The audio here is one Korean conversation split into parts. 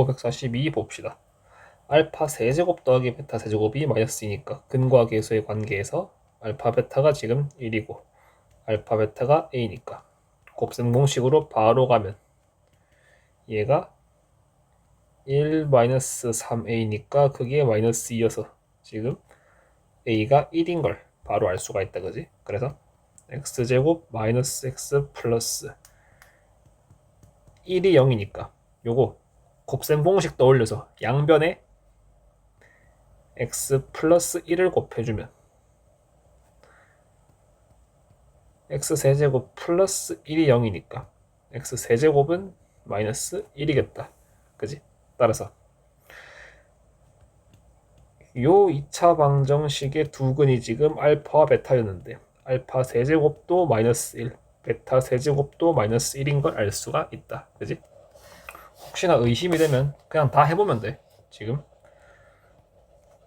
542 봅시다. 알파 세제곱 더하기 베타 세제곱이 마이너스 2니까 근과 계수의 관계에서 알파 베타가 지금 1이고 알파 베타가 a니까 곱셈 공식으로 바로 가면 얘가 1 마이너스 3a니까 그게 마이너스 2여서 지금 a가 1인 걸 바로 알 수가 있다, 그지? 그래서 x제곱 마이너스 x 플러스 1이 0이니까 요거 곱셈 공식 떠올려서 양변에 x 플러스 1을 곱해주면 x 세제곱 플러스 1이 0이니까 x 세제곱은 마이너스 1이겠다, 그지? 따라서 요 2차 방정식의 두 근이 지금 알파와 베타였는데 알파 세제곱도 마이너스 1, 베타 세제곱도 마이너스 1인 걸 알 수가 있다, 그지? 혹시나 의심이 되면 그냥 다 해보면 돼. 지금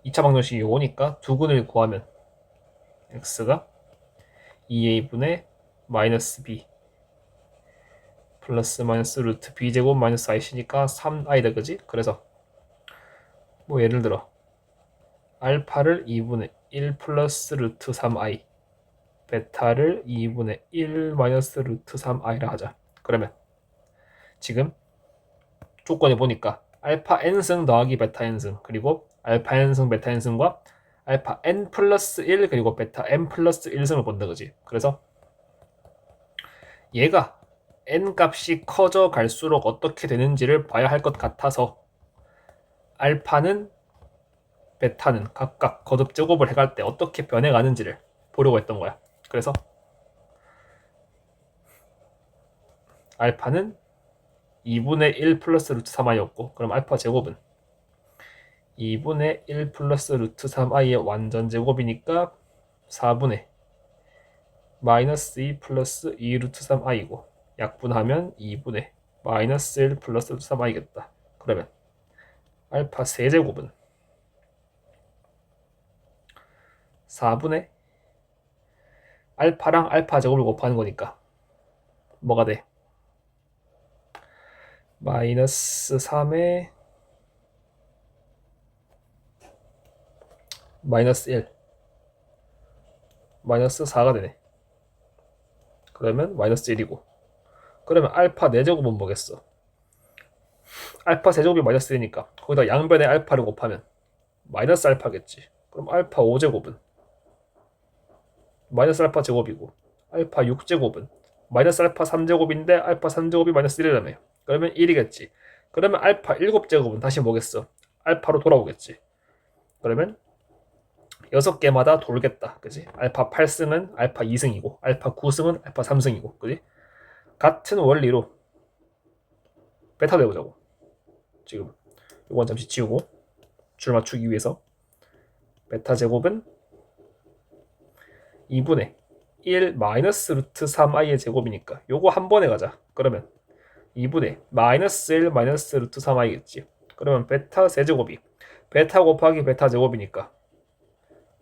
2차 방정식이 오니까 두 근을 구하면 x가 2a분의 마이너스 b 플러스 마이너스 루트 b제곱 마이너스 iC니까 3i다, 그지? 그래서 뭐 예를 들어 알파를 2분의 1 플러스 루트 3i 베타를 2분의 1 마이너스 루트 3i라 하자. 그러면 지금 조건에 보니까 알파 n승 더하기 베타 n승 그리고 알파 n승 베타 n승과 알파 n 플러스 1 그리고 베타 n 플러스 1승을 본다, 그지? 그래서 얘가 n 값이 커져 갈수록 어떻게 되는지를 봐야 할 것 같아서 알파는 베타는 각각 거듭 제곱을 해갈 때 어떻게 변해가는지를 보려고 했던 거야. 그래서 알파는 2분의 1 플러스 루트 3i였고 그럼 알파 제곱은 2분의 1 플러스 루트 3i의 완전 제곱이니까 4분의 마이너스 2 플러스 2 루트 3i고 약분하면 2분의 마이너스 1 플러스 루트 3i겠다. 그러면 알파 세제곱은 4분의 알파랑 알파 제곱을 곱하는 거니까 뭐가 돼? 마이너스 3에 마이너스 1 마이너스 4가 되네. 그러면 마이너스 1이고 그러면 알파 4제곱은 뭐겠어? 알파 세제곱이 마이너스 1이니까 거기다 양변에 알파를 곱하면 마이너스 알파겠지. 그럼 알파 5제곱은 마이너스 알파 제곱이고 알파 6제곱은 마이너스 알파 3제곱인데 알파 3제곱이 마이너스 1이라며. 그러면 1이겠지. 그러면 알파 7제곱은 다시 뭐겠어? 알파로 돌아오겠지. 그러면 6개마다 돌겠다, 그지? 알파 8승은 알파 2승이고 알파 9승은 알파 3승이고, 그지? 같은 원리로 베타도 해보자고. 지금 이건 잠시 지우고 줄 맞추기 위해서 베타 제곱은 2분의 1 마이너스 루트 3i의 제곱이니까 요거 한 번에 가자. 그러면 2분의 마이너스 1 마이너스 루트 3i겠지. 그러면 베타 세제곱이 베타 곱하기 베타 제곱이니까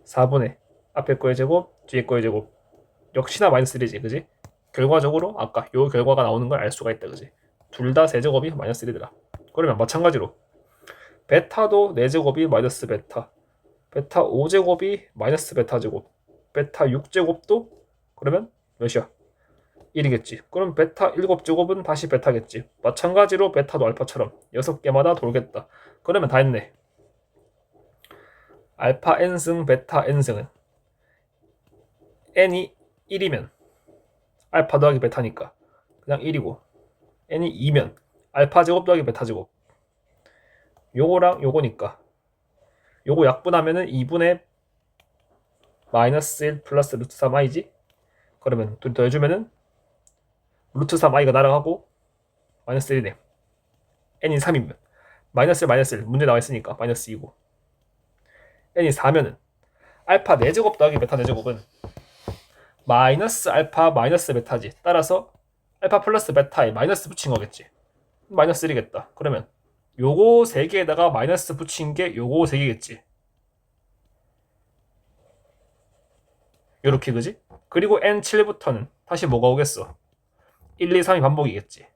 4분의 앞에 거의 제곱 뒤에 거의 제곱 역시나 마이너스 1이지, 그지? 결과적으로 아까 요 결과가 나오는 걸 알 수가 있다, 그지? 둘 다 세제곱이 마이너스 1이더라. 그러면 마찬가지로 베타도 4제곱이 마이너스 베타 베타 5제곱이 마이너스 베타 제곱 베타 6제곱도 그러면 몇이야? 1이겠지. 그럼 베타 7제곱은 다시 베타겠지. 마찬가지로 베타도 알파처럼 6개마다 돌겠다. 그러면 다 했네. 알파 n승 베타 n승은 n이 1이면 알파 더하기 베타니까 그냥 1이고 n이 2면 알파 제곱 더하기 베타 제곱 요거랑 요거니까 요거 약분하면은 2분의 마이너스 1 플러스 루트 3i지. 그러면 둘 더해주면은 루트 3i가 날아가고 마이너스 1이네. n이 3이면 마이너스 1 마이너스 1 문제 나와 있으니까 마이너스 2고 n이 4면은 알파 4제곱 더하기 베타 4제곱은 마이너스 알파 마이너스 베타지. 따라서 알파 플러스 베타에 마이너스 붙인 거겠지. 마이너스 1이겠다. 그러면 요거 3개에다가 마이너스 붙인 게 요거 3개겠지. 요렇게, 그지? 그리고 n7부터는 다시 뭐가 오겠어? 1, 2, 3이 반복이겠지.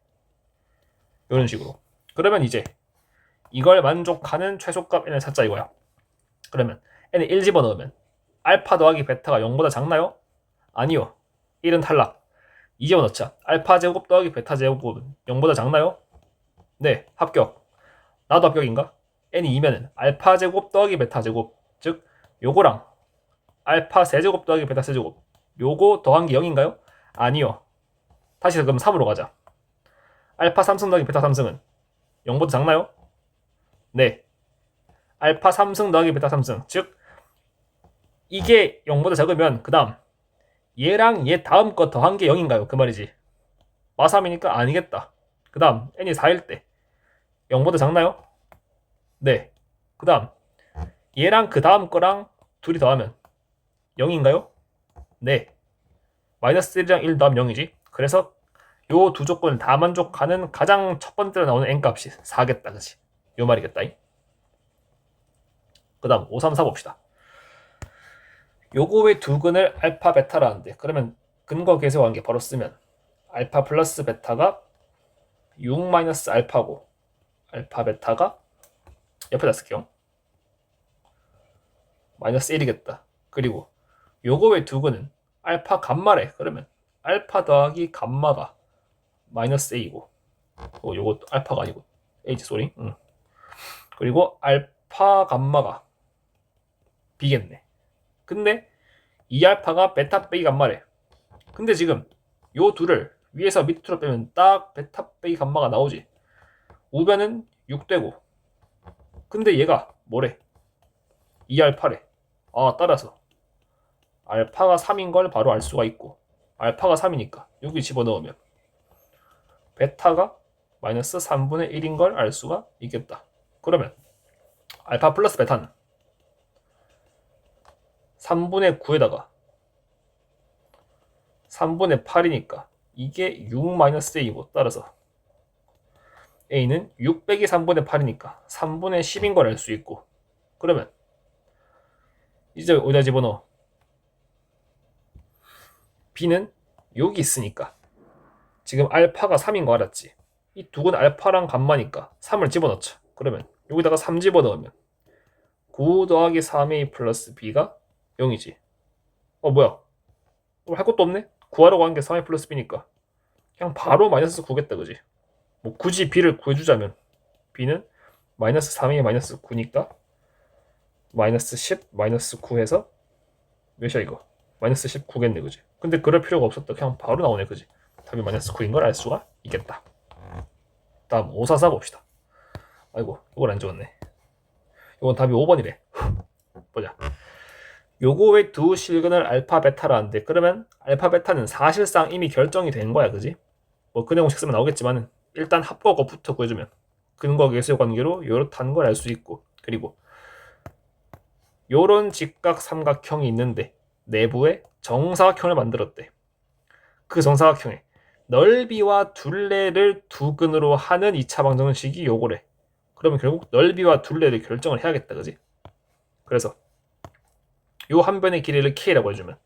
이런 식으로. 그러면 이제 이걸 만족하는 최소값 n을 찾자 이거야. 그러면 n을 1 집어넣으면 알파 더하기 베타가 0보다 작나요? 아니요. 1은 탈락. 2 집어넣자. 알파 제곱 더하기 베타 제곱은 0보다 작나요? 네, 합격. 나도 합격인가? n이 2면은 알파 제곱 더하기 베타 제곱, 즉 요거랑 알파 세제곱 더하기 베타 세제곱, 요거 더한 게 0인가요? 아니요. 다시 그럼 3으로 가자. 알파 3승 더하기 베타 3승은 0보다 작나요? 네. 알파 3승 더하기 베타 3승, 즉 이게 0보다 작으면 그 다음 얘랑 얘 다음 거 더한 게 0인가요? 그 말이지. 마3이니까 아니겠다. 그 다음 n이 4일 때 0보다 작나요? 네. 그 다음 얘랑 그 다음 거랑 둘이 더하면 0인가요? 네. 마이너스 1이랑 1 더하면 0이지. 그래서 요 두 조건을 다 만족하는 가장 첫 번째로 나오는 n값이 4겠다. 그치? 요 말이겠다. 그 다음 5, 3, 4 봅시다. 요거 왜 두 근을 알파 베타라는데, 그러면 근과 계수 관계 바로 쓰면 알파 플러스 베타가 6 마이너스 알파고 알파 베타가 옆에다 쓸게요. 마이너스 1이겠다. 그리고 요거 왜 두 근은 알파 감마래. 그러면 알파 더하기 감마가 마이너스 a고, 요거 알파가 아니고 a지, 쏘리. 그리고 알파 감마가 b겠네. 근데 이 알파가 베타 빼기 감마래. 근데 지금 요 둘을 위에서 밑으로 빼면 딱 베타 빼기 감마가 나오지. 우변은 6되고, 근데 얘가 뭐래? 2알파래. 따라서 알파가 3인 걸 바로 알 수가 있고, 알파가 3이니까 여기 집어넣으면 베타가 마이너스 3분의 1인 걸 알 수가 있겠다. 그러면 알파 플러스 베타는 3분의 9에다가 3분의 8이니까 이게 6 마이너스 a이고, 따라서 a는 6 빼기 3분의 8이니까 3분의 10인 걸 알 수 있고, 그러면 이제 어디다 집어넣어? b는 여기 있으니까 지금 알파가 3인 거 알았지? 이 두 근 알파랑 감마니까 3을 집어넣자. 그러면 여기다가 3 집어넣으면 9 더하기 3a 플러스 b가 0이지. 뭐야? 할 것도 없네? 구하려고 한 게 3a 플러스 b니까 그냥 바로 마이너스 9겠다, 그지? 뭐 굳이 b를 구해주자면 b는 마이너스 3a 마이너스 9니까 마이너스 10 마이너스 9 해서 몇이야 이거? 마이너스 19겠네, 그지? 근데 그럴 필요가 없었다. 그냥 바로 나오네, 그지? 답이 마이너스 9인 걸 알 수가 있겠다. 다음 544 봅시다. 아이고, 이걸 안 적었네. 이건 답이 5번이래. 보자. 요거 왜 두 실근을 알파 베타라는데, 그러면 알파 베타는 사실상 이미 결정이 된 거야, 그지? 뭐 근의 공식 쓰면 나오겠지만 일단 합법어부터 구해주면 근과 계수의 관계로 요렇다는 걸 알 수 있고, 그리고 요런 직각 삼각형이 있는데 내부에 정사각형을 만들었대. 그 정사각형의 넓이와 둘레를 두 근으로 하는 2차 방정식이 요거래. 그러면 결국 넓이와 둘레를 결정을 해야겠다, 그지? 그래서 요 한 변의 길이를 k라고 해주면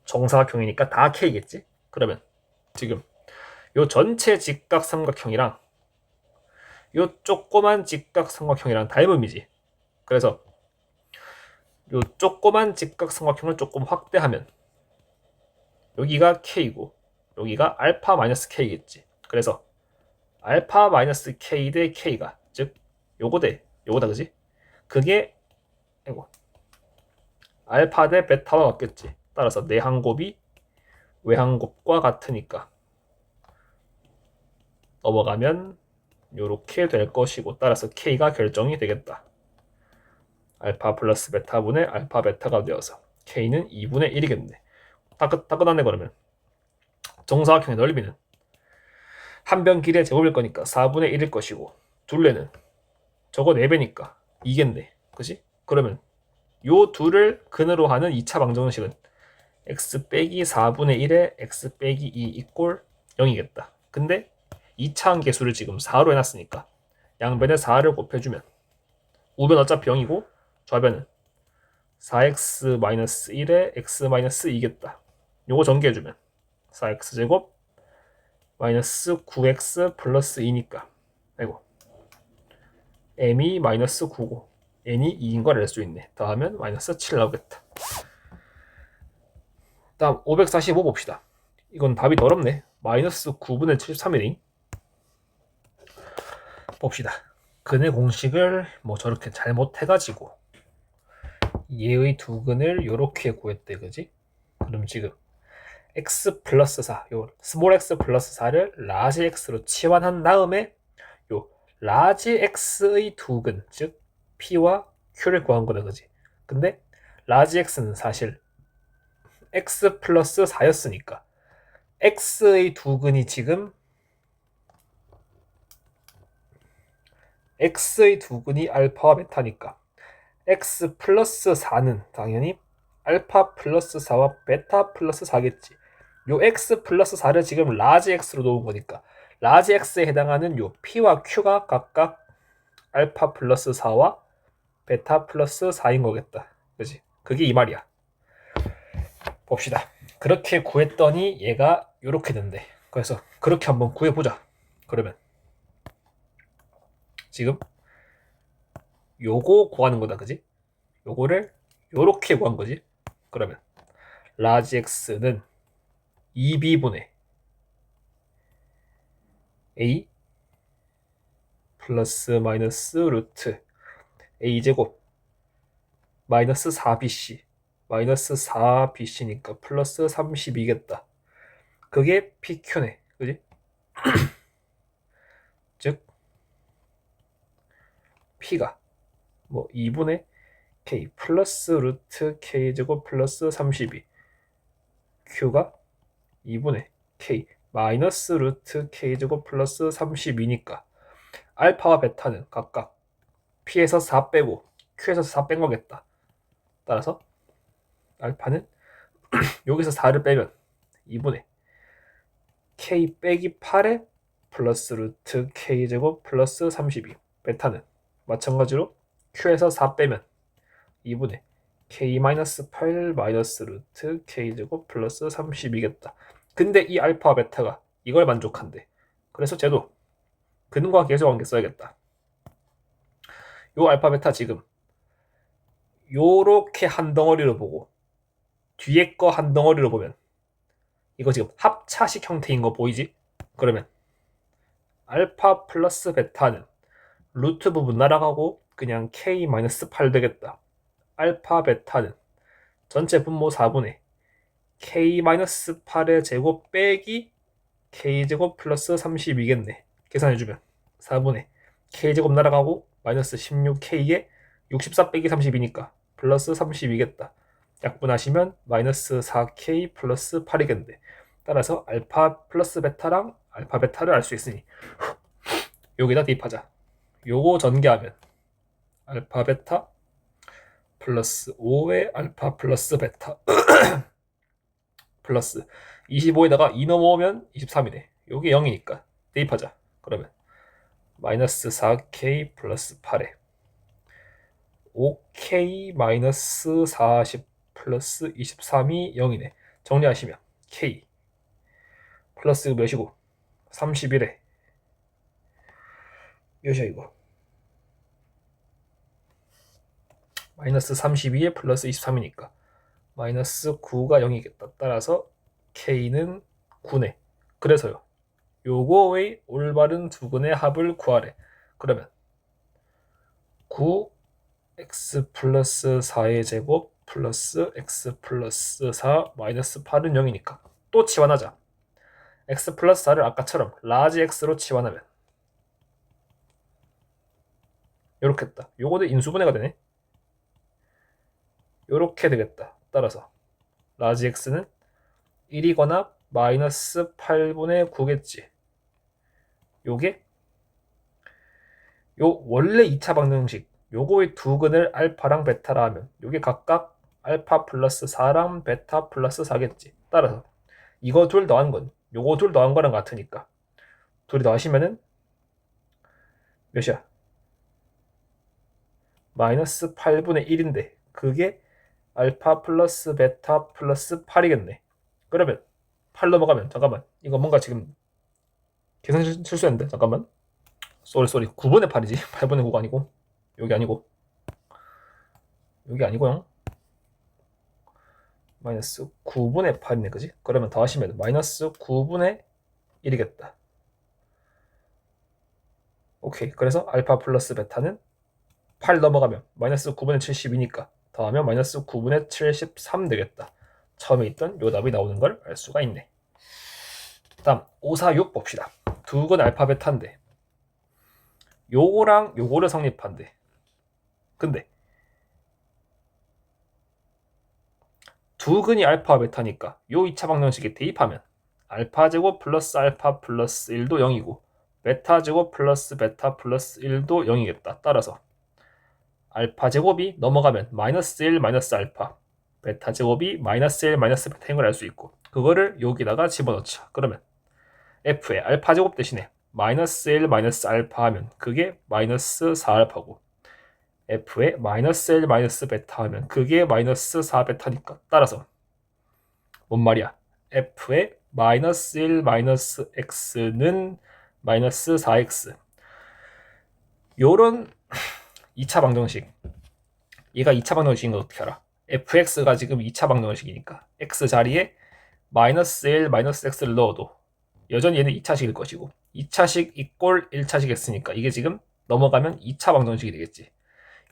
정사각형이니까 다 k겠지? 그러면 지금 요 전체 직각 삼각형이랑 요 조그만 직각 삼각형이랑 닮음이지. 그래서 요 조그만 직각 삼각형을 조금 확대하면 여기가 k이고 여기가 알파 마이너스 k겠지. 그래서 알파 마이너스 k 대 k가, 즉 요거 대 요거다, 그지? 그게 알파 대 베타와 같겠지. 따라서 내한 곱이 외한 곱과 같으니까 넘어가면 요렇게 될 것이고, 따라서 k가 결정이 되겠다. 알파 플러스 베타분의 알파 베타가 되어서 k는 2분의 1이겠네. 다 끝났네. 그러면 정사각형의 넓이는 한 변 길이의 제곱일 거니까 4분의 1일 것이고, 둘레는 저거 4배니까 2겠네. 그치? 그러면 요 둘을 근으로 하는 2차 방정식은 x 빼기 4분의 1에 x 빼기 2 이꼴 0이겠다. 근데 2차 함계수를 지금 4로 해놨으니까 양변에 4를 곱해주면 우변 어차피 0이고 좌변은 4x-1에 x-2겠다. 요거 전개해주면 4x제곱 마이너스 9x 플러스 2니까, 아이고, m이 마이너스 9고 n이 2인 걸 알 수 있네. 더하면 마이너스 7 나오겠다. 다음 545 봅시다. 이건 답이 더럽네. 마이너스 9분의 73이니. 봅시다. 근의 공식을 뭐 저렇게 잘못해가지고 얘의 두 근을 요렇게 구했대, 그지? 그럼 지금 x 플러스 4, 요 스몰 x 플러스 4를 라지 x로 치환한 다음에 요 라지 x의 두 근, 즉 p와 q를 구한 거다, 그지? 근데 라지 x는 사실 x 플러스 4였으니까 x의 두 근이 지금 x의 두 근이 알파와 베타니까 x 플러스 4는 당연히 알파 플러스 4와 베타 플러스 4겠지. 요 x 플러스 4를 지금 라지 x로 놓은 거니까 라지 x에 해당하는 요 p와 q가 각각 알파 플러스 4와 베타 플러스 4인 거겠다. 그지? 그게 이 말이야. 봅시다. 그렇게 구했더니 얘가 요렇게 된대. 그래서 그렇게 한번 구해보자. 그러면 지금 요거 구하는 거다, 그지? 요거를 요렇게 구한 거지. 그러면 라지 x는 2b분의 a 플러스 마이너스 루트 a제곱 마이너스 4bc 마이너스 4bc니까 플러스 32겠다. 그게 pq네. 그지? 즉 p가 뭐 2분의 k 플러스 루트 k제곱 플러스 32 q가 2분의 k 마이너스 루트 k제곱 플러스 32니까 알파와 베타는 각각 p에서 4 빼고 q에서 4 뺀 거겠다. 따라서 알파는 여기서 4를 빼면 2분의 k 빼기 8에 플러스 루트 k제곱 플러스 32 베타는 마찬가지로 q에서 4 빼면 2분의 k 마이너스 8 마이너스 루트 k제곱 플러스 32겠다. 근데 이 알파와 베타가 이걸 만족한대. 그래서 쟤도 근과 계수관계 써야겠다. 요 알파 베타 지금 요렇게 한 덩어리로 보고 뒤에 거 한 덩어리로 보면 이거 지금 합차식 형태인 거 보이지? 그러면 알파 플러스 베타는 루트 부분 날아가고 그냥 k-8 되겠다. 알파 베타는 전체 분모 4분의 k-8의 제곱 빼기 k제곱 플러스 32겠네. 계산해주면 4분의 k제곱 날아가고 마이너스 16k에 64 빼기 32니까 플러스 32겠다. 약분하시면 마이너스 4k 플러스 8이겠네. 따라서 알파 플러스 베타랑 알파 베타를 알 수 있으니 여기다 대입하자. 요거 전개하면 알파 베타 플러스 5의 알파 플러스 베타 플러스 25에다가 2 넘어오면 23이네. 요게 0이니까 대입하자. 그러면 마이너스 4k 플러스 8에 5k 마이너스 40 플러스 23이 0이네. 정리하시면 k 플러스 몇이고 31에 몇이야 이거 마이너스 32에 플러스 23이니까 마이너스 9가 0이겠다. 따라서 k는 9네. 그래서요. 요거의 올바른 두 근의 합을 구하래. 그러면 9 x 플러스 4의 제곱 플러스 x 플러스 4 마이너스 8은 0이니까 또 치환하자. x 플러스 4를 아까처럼 라지 x로 치환하면 요렇게 했다. 요거도 인수분해가 되네. 요렇게 되겠다. 따라서 라지 x는 1이거나 마이너스 8분의 9겠지. 요게 요 원래 2차 방정식 요거의 두 근을 알파랑 베타라 하면 요게 각각 알파 플러스 4랑 베타 플러스 4겠지. 따라서 이거 둘 더한 건 요거 둘 더한 거랑 같으니까 둘이 더하시면은 몇이야? 마이너스 8분의 1인데 그게 알파 플러스 베타 플러스 8이겠네. 그러면 8 넘어가면 잠깐만 이거 뭔가 지금 계산 실수했는데 잠깐만 쏘리 9분의 8이지 8분의 9가 아니고 여기 아니고 여기 아니고요. 마이너스 9분의 8이네 그지? 그러면 더하시면 마이너스 9분의 1이겠다. 오케이. 그래서 알파 플러스 베타는 8 넘어가면 마이너스 9분의 72니까 더하면 마이너스 9분의 73 되겠다. 처음에 있던 요 답이 나오는 걸 알 수가 있네. 다음 546 봅시다. 두 근 알파 베타인데 요거랑 요거를 성립한대. 근데 두 근이 알파 베타니까 요 2차 방정식에 대입하면 알파 제곱 플러스 알파 플러스 1도 0이고 베타 제곱 플러스 베타 플러스 1도 0이겠다. 따라서 알파 제곱이 넘어가면 마이너스 1 마이너스 알파 베타 제곱이 마이너스 1 마이너스 베타인 걸 알 수 있고 그거를 여기다가 집어넣자. 그러면 f의 알파 제곱 대신에 마이너스 1 마이너스 알파 하면 그게 마이너스 4알파고 f의 마이너스 1 마이너스 베타 하면 그게 마이너스 4베타니까 따라서 뭔 말이야? f의 마이너스 1 마이너스 x는 마이너스 4x 요런 2차 방정식 얘가 2차 방정식인 거 어떻게 알아? fx가 지금 2차 방정식이니까 x 자리에 마이너스 1 마이너스 x를 넣어도 여전히 얘는 2차식일 것이고 2차식 이꼴 1차식 했으니까 이게 지금 넘어가면 2차 방정식이 되겠지.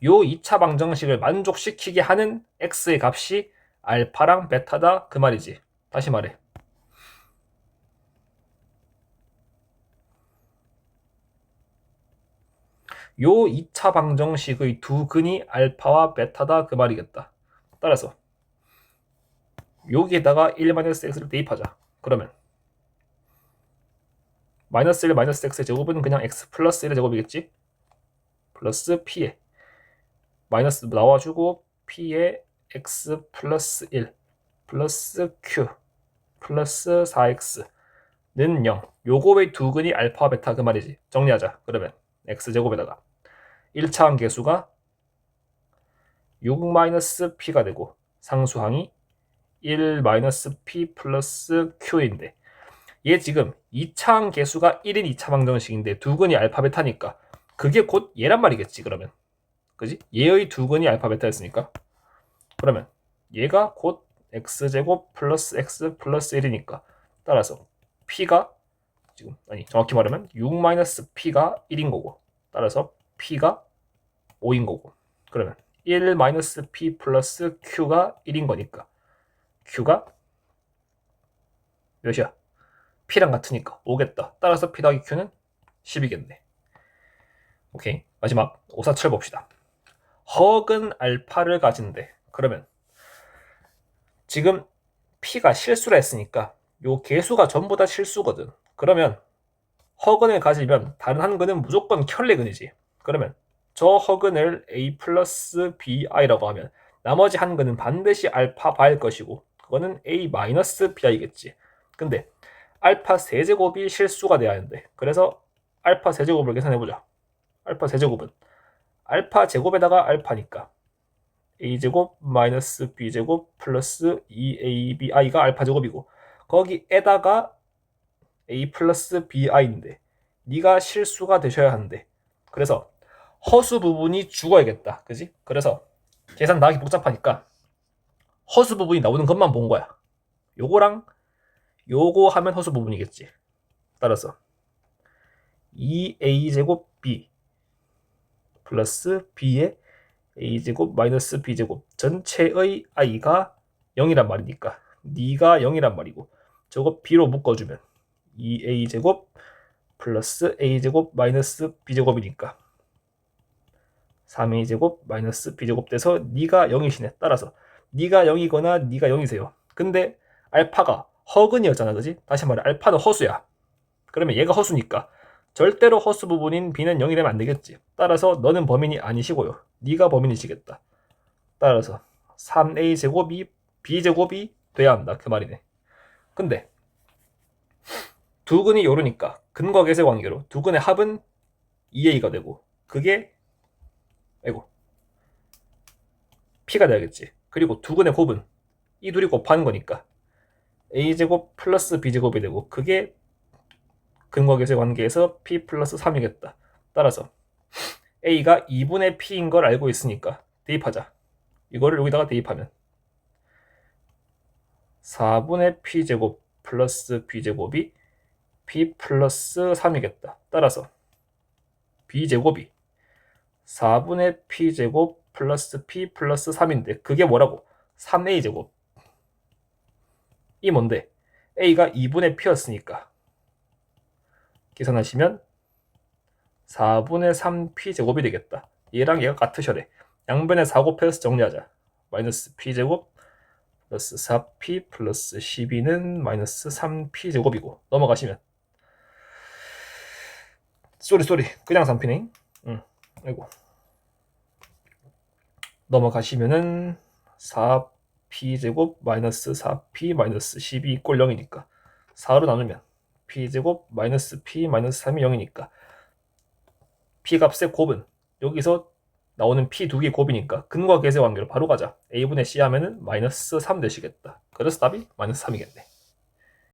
요 2차 방정식을 만족시키게 하는 x의 값이 알파랑 베타다 그 말이지. 다시 말해. 요 2차 방정식의 두 근이 알파와 베타다 그 말이겠다. 따라서 여기에다가 1-x를 대입하자. 그러면 마이너스 1 마이너스 x의 제곱은 그냥 x 플러스 1의 제곱이겠지? 플러스 p에 마이너스 나와주고 p에 x 플러스 1 플러스 q 플러스 4x는 0. 요거의 두 근이 알파 베타 그 말이지. 정리하자. 그러면 x제곱에다가 1차 함계수가 6-p가 되고 상수항이 1-p 플러스 q인데 얘 지금 2차 함계수가 1인 2차 방정식인데 두 근이 알파 베타니까 그게 곧 얘란 말이겠지. 그러면 그지? 얘의 두 근이 알파 베타였으니까 그러면 얘가 곧 x제곱 플러스 x 플러스 1이니까 따라서 p가 지금 아니 정확히 말하면 6-p가 1인 거고 따라서 p가 5인 거고 그러면 1-p 플러스 q가 1인 거니까 q가 몇이야? p랑 같으니까 5겠다. 따라서 p 더하기 q는 10이겠네. 오케이. 마지막 547 봅시다. 허근 알파를 가진대. 그러면 지금 p가 실수라 했으니까 요 개수가 전부 다 실수거든. 그러면 허근을 가지면 다른 한 근은 무조건 켤레근이지. 그러면 저 허근을 a 플러스 bi라고 하면 나머지 한 근은 반드시 알파 바일 것이고 그거는 a 마이너스 bi겠지. 근데 알파 세제곱이 실수가 돼야 하는데 그래서 알파 세제곱을 계산해보자. 알파 세제곱은 알파 제곱에다가 알파니까 a제곱 마이너스 b제곱 플러스 2ab이가 알파 제곱이고 거기에다가 a 플러스 bi인데 네가 실수가 되셔야 하는데 그래서 허수 부분이 죽어야겠다. 그지? 그래서 계산 나가기 복잡하니까 허수 부분이 나오는 것만 본 거야. 요거랑 요거 하면 허수 부분이겠지. 따라서 2a제곱 b 플러스 b의 a제곱 마이너스 b제곱 전체의 i가 0이란 말이니까 네가 0이란 말이고 저거 b로 묶어주면 2a제곱 플러스 a제곱 마이너스 b제곱이니까 3a제곱 마이너스 b제곱 돼서 네가 0이시네. 따라서 네가 0이거나 네가 0이세요. 근데 알파가 허근이었잖아. 그지? 다시 말해 알파는 허수야. 그러면 얘가 허수니까 절대로 허수 부분인 b는 0이 되면 안 되겠지. 따라서 너는 범인이 아니시고요. 네가 범인이시겠다. 따라서 3a제곱이 b제곱이 돼야 한다. 그 말이네. 근데 두 근이 요르니까 근과 계세 관계로 두 근의 합은 2a가 되고 그게 p가 돼야겠지. 그리고 두 근의 곱은 이 둘이 곱하는 거니까 a제곱 플러스 b제곱이 되고 그게 근과 계세 관계에서 p 플러스 3이겠다. 따라서 A가 2분의 P인 걸 알고 있으니까 대입하자. 이거를 여기다가 대입하면 4분의 P제곱 플러스 B제곱이 P 플러스 3이겠다. 따라서 B제곱이 4분의 P제곱 플러스 P 플러스 3인데 그게 뭐라고? 3A제곱. 이 뭔데? A가 2분의 P였으니까 계산하시면 4분의 3P제곱이 되겠다. 얘랑 얘가 같으셔래. 양변에 4 곱해서 정리하자. 마이너스 P제곱 플러스 4P 플러스 12는 마이너스 3P제곱이고 넘어가시면 쏘리 그냥 3P네. 아이고. 넘어가시면은 4P제곱 마이너스 4P 마이너스 12 꼴 0이니까 4로 나누면 P제곱 마이너스 P 마이너스 3이 0이니까 P값의 곱은 여기서 나오는 P 두 개 곱이니까 근과 계세 관계로 바로 가자. A분의 C 하면은 마이너스 3 되시겠다. 그래서 답이 마이너스 3이겠네.